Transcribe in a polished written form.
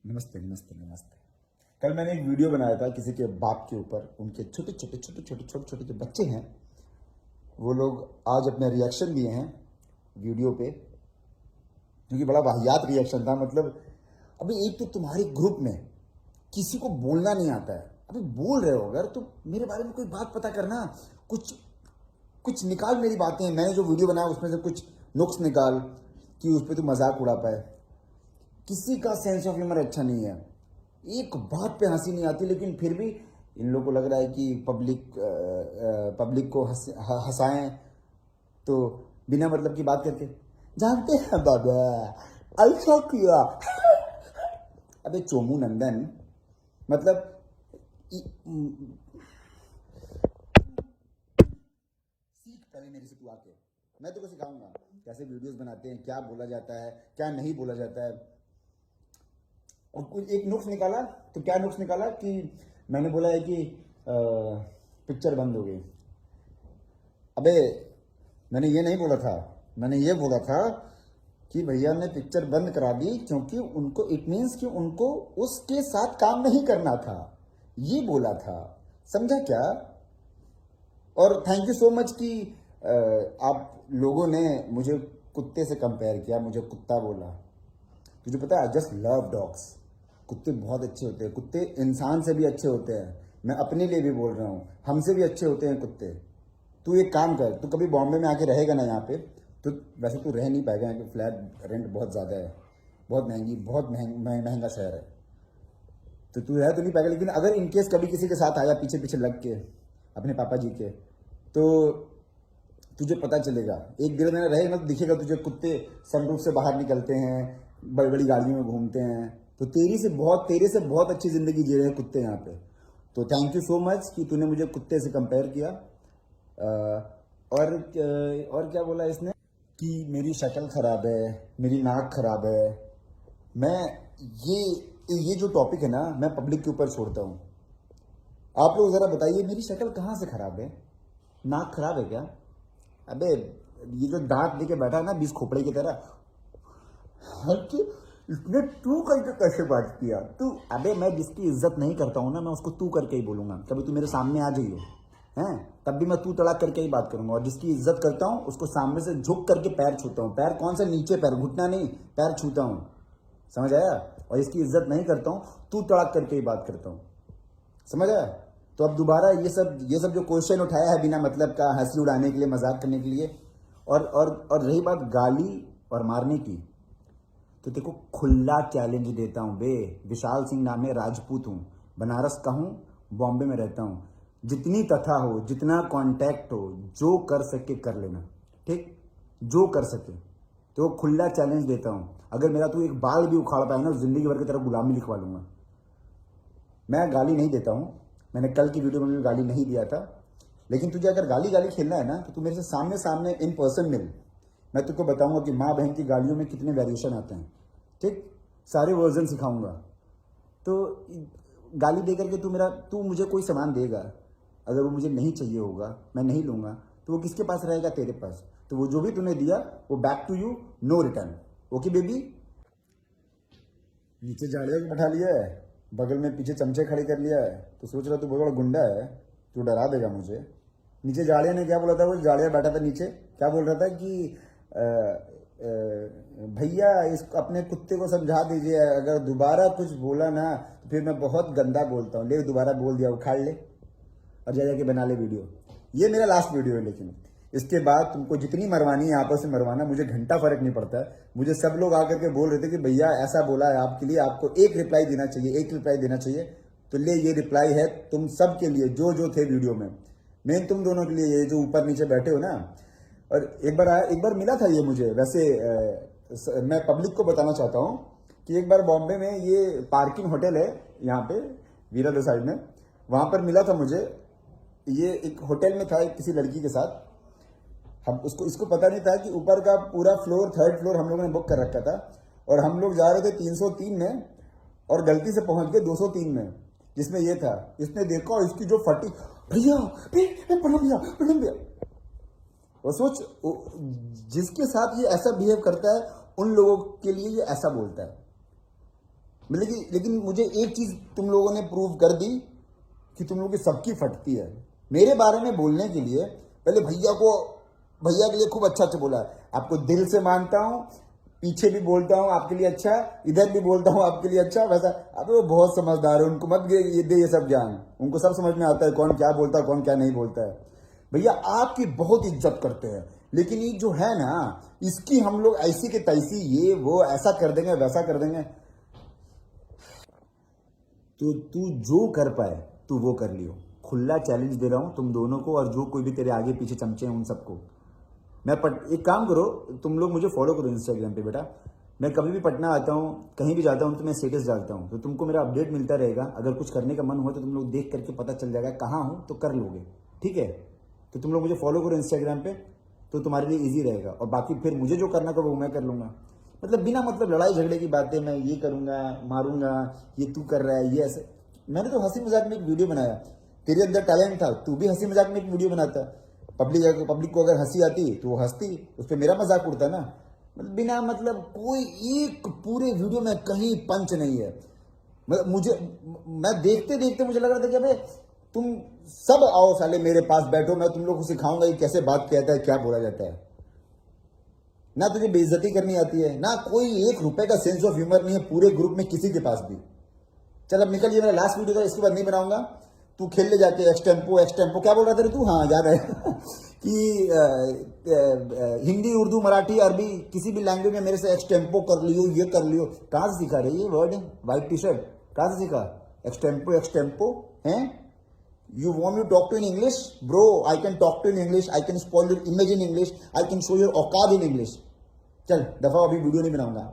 नमस्ते नमस्ते नमस्ते। कल मैंने एक वीडियो बनाया था किसी के बाप के ऊपर। उनके छोटे छोटे जो बच्चे हैं वो लोग आज अपने रिएक्शन दिए हैं वीडियो पे, क्योंकि बड़ा वाहियात रिएक्शन था। मतलब अभी एक तो तुम्हारे ग्रुप में किसी को बोलना नहीं आता है, अभी बोल रहे हो अगर तो मेरे बारे में कोई बात पता करना, कुछ कुछ निकाल मेरी बातें। मैंने जो वीडियो बनाया उसमें से कुछ नुक्स निकाल कि उस पर तू मजाक उड़ा पाए। किसी का सेंस ऑफ ह्यूमर अच्छा नहीं है, एक बात पे हंसी नहीं आती, लेकिन फिर भी इन लोगों को लग रहा है कि पब्लिक को हंसाएं, तो बिना मतलब की बात करके जानते हैं बाबा ऐसा किया। अबे चोमू नंदन, मतलब सीख पहले मेरे से तू आके, मैं तुझको सिखाऊंगा कैसे वीडियोस बनाते हैं, क्या बोला जाता है क्या नहीं बोला जाता है। और कुछ एक नुक्स निकाला, तो क्या नुक्स निकाला कि मैंने बोला है कि पिक्चर बंद हो गई। अबे मैंने ये नहीं बोला था, मैंने ये बोला था कि भैया ने पिक्चर बंद करा दी क्योंकि उनको इट मीन्स कि उनको उसके साथ काम नहीं करना था, ये बोला था, समझा क्या। और थैंक यू सो मच कि आप लोगों ने मुझे कुत्ते से कंपेयर किया, मुझे कुत्ता बोला। तुझे पता है, जस्ट लव डॉग्स। कुत्ते बहुत अच्छे होते हैं, कुत्ते इंसान से भी अच्छे होते हैं। मैं अपने लिए भी बोल रहा हूँ, हमसे भी अच्छे होते हैं कुत्ते। तू एक काम कर, तू कभी बॉम्बे में आके रहेगा ना यहाँ पे, तो वैसे तू रह नहीं पाएगा, यहाँ पे फ्लैट रेंट बहुत ज़्यादा है, बहुत महंगा शहर है, तो तू रह तो नहीं पाएगा। लेकिन अगर इनकेस कभी किसी के साथ आया पीछे पीछे लग के अपने पापा जी के, तो तुझे पता चलेगा, एक दिन में रहेगा तो दिखेगा तुझे कुत्ते सनरूफ से बाहर निकलते हैं, बड़ी बड़ी गाड़ियों में घूमते हैं। तो तेरे से बहुत अच्छी ज़िंदगी जी रहे हैं कुत्ते यहाँ पे। तो थैंक यू सो मच कि तूने मुझे कुत्ते से कंपेयर किया। और क्या बोला इसने कि मेरी शक्ल ख़राब है, मेरी नाक ख़राब है। मैं ये जो टॉपिक है ना, मैं पब्लिक के ऊपर छोड़ता हूँ। आप लोग ज़रा बताइए, मेरी शक्ल कहाँ से ख़राब है? नाक ख़राब है क्या? अबे ये जो दांत लेके बैठा है ना 20 खोपड़े की तरह, हट, इसने तू करके कैसे बात किया तू? अबे मैं जिसकी इज्जत नहीं करता हूँ ना, मैं उसको तू करके ही बोलूंगा। कभी तू मेरे सामने आ जाइयो हैं, तब भी मैं तू तड़ाक करके ही बात करूंगा। और जिसकी इज्जत करता हूँ उसको सामने से झुक करके पैर छूता हूँ। पैर कौन सा, नीचे पैर, घुटना नहीं, पैर छूता हूँ, समझ आया। और इसकी इज्जत नहीं करता हूँ, तू तड़ाक करके ही बात करता हूँ, समझ आया। तो अब दोबारा ये सब जो क्वेश्चन उठाया है बिना मतलब का, हंसी उड़ाने के लिए, मजाक करने के लिए। और रही बात गाली और मारने की, तो देखो खुला चैलेंज देता हूँ बे। विशाल सिंह नाम है, राजपूत हूँ, बनारस का हूँ, बॉम्बे में रहता हूँ। जितनी तथा हो, जितना कांटेक्ट हो, जो कर सके कर लेना, ठीक, जो कर सके। तो खुला चैलेंज देता हूँ, अगर मेरा तू एक बाल भी उखाड़ पाए ना, जिंदगी भर की तरह गुलामी लिखवा लूंगा। मैं गाली नहीं देता हूँ, मैंने कल की वीडियो में भी गाली नहीं दिया था। लेकिन तुझे अगर गाली खेलना है ना, तो तू मेरे से सामने सामने इन पर्सन मिल, मैं तुझको बताऊंगा कि माँ बहन की गालियों में कितने वेरिएशन आते हैं, ठीक, सारे वर्जन सिखाऊंगा। तो गाली दे करके तू मुझे कोई सामान देगा, अगर वो मुझे नहीं चाहिए होगा, मैं नहीं लूंगा, तो वो किसके पास रहेगा? तेरे पास। तो वो जो भी तूने दिया वो back to you, no return. Okay baby. नीचे झाड़ियों को बैठा लिया है, बगल में पीछे चमचे खड़े कर लिया है, तो सोच रहा तू बहुत बड़ा गुंडा है, तू डरा देगा मुझे। नीचे जाड़िया ने क्या बोला था, वो जाड़िया बैठा था नीचे, क्या बोल रहा था कि भैया इस अपने कुत्ते को समझा दीजिए, अगर दोबारा कुछ बोला ना तो फिर मैं बहुत गंदा बोलता हूँ। ले दोबारा बोल दिया, उखाड़ ले और जाके बना ले वीडियो। ये मेरा लास्ट वीडियो है, लेकिन इसके बाद तुमको जितनी मरवानी है आपस में मरवाना, मुझे घंटा फर्क नहीं पड़ता है। मुझे सब लोग आकर के बोल रहे थे कि भैया ऐसा बोला है आपके लिए, आपको एक रिप्लाई देना चाहिए, एक रिप्लाई देना चाहिए। तो ले ये रिप्लाई है तुम सब के लिए, जो जो थे वीडियो में, मेन तुम दोनों के लिए, ये जो ऊपर नीचे बैठे हो ना। और एक बार मिला था ये मुझे, वैसे मैं पब्लिक को बताना चाहता हूँ कि एक बार बॉम्बे में ये पार्किंग होटल है यहाँ पे वीरा साइड में, वहाँ पर मिला था मुझे। ये एक होटल में था एक किसी लड़की के साथ, हम इसको पता नहीं था कि ऊपर का पूरा फ्लोर, 3rd फ्लोर हम लोगों ने बुक कर रखा था, और हम लोग जा रहे थे 303 में और गलती से पहुंच गए 203 में, जिसमें ये था। इसने देखा और इसकी जो फटी, भैया प्रणाम भैया। और सोच, जिसके साथ ये ऐसा बिहेव करता है उन लोगों के लिए ये ऐसा बोलता है। मतलब कि लेकिन मुझे एक चीज तुम लोगों ने प्रूव कर दी कि तुम लोगों की सबकी फटती है। मेरे बारे में बोलने के लिए पहले भैया के लिए खूब अच्छा अच्छा बोला, आपको दिल से मानता हूँ, पीछे भी बोलता हूँ आपके लिए अच्छा, इधर भी बोलता हूँ आपके लिए अच्छा, वैसा। अब वो बहुत समझदार है, उनको मत ये दे ये सब ज्ञान, उनको सब समझ में आता है कौन क्या बोलता है कौन क्या नहीं बोलता है। भैया आपकी बहुत इज्जत करते हैं, लेकिन ये जो है ना, इसकी हम लोग ऐसी के तैसी, ये वो ऐसा कर देंगे वैसा कर देंगे। तो तू जो कर पाए तू वो कर लियो। खुला चैलेंज दे रहा हूं तुम दोनों को, और जो कोई भी तेरे आगे पीछे चमचे हैं उन सबको। एक काम करो, तुम लोग मुझे फॉलो करो इंस्टाग्राम पे बेटा। मैं कभी भी पटना आता हूँ, कहीं भी जाता हूँ तो मैं स्टेटस डालता हूँ, तो तुमको मेरा अपडेट मिलता रहेगा। अगर कुछ करने का मन हुआ तो तुम लोग देख करके पता चल जाएगा कहाँ हूँ, तो कर लोगे। ठीक है, तो तुम लोग मुझे फॉलो करो इंस्टाग्राम पे, तो तुम्हारे लिए ईजी रहेगा। और बाकी फिर मुझे जो करना होगा वो मैं कर लूंगा। मतलब बिना मतलब लड़ाई झगड़े की बातें, मैं ये करूंगा मारूंगा, ये तू कर रहा है ये ऐसे। मैंने तो हंसी मजाक में एक वीडियो बनाया, तेरे अंदर टैलेंट था, तू भी हंसी मजाक में एक वीडियो बनाता। पब्लिक को अगर हंसी आती तो वो हंसती, उस पर मेरा मजाक उड़ता ना। मतलब बिना मतलब कोई एक पूरे वीडियो में कहीं पंच नहीं है। मतलब मैं देखते देखते मुझे लग रहा था कि अबे तुम सब आओ साले मेरे पास बैठो, मैं तुम लोग को सिखाऊंगा कि कैसे बात कहता है, क्या बोला जाता है। ना तुझे बेइज्जती करनी आती है, ना कोई ₹1 का सेंस ऑफ ह्यूमर नहीं है पूरे ग्रुप में किसी के पास भी। चल अब निकल, ये मेरा लास्ट वीडियो था, इसके बाद नहीं बनाऊंगा। तू खेल ले जाके एक्सटेम्पो क्या बोल रहा था रे तू? हाँ याद है कि हिंदी उर्दू मराठी अरबी किसी भी लैंग्वेज में मेरे से एक्सटेम्पो कर लियो, ये कर लियो। कहाँ से सीखा रे ये वर्ड? व्हाइट टी शर्ट कहाँ से सीखा? एक्सटेम्पो है? You want me to talk to you in English? Bro, I can talk to you in English. I can spoil your image in English. I can show your औकात in English. चल दफा, अभी video नहीं बनाऊंगा।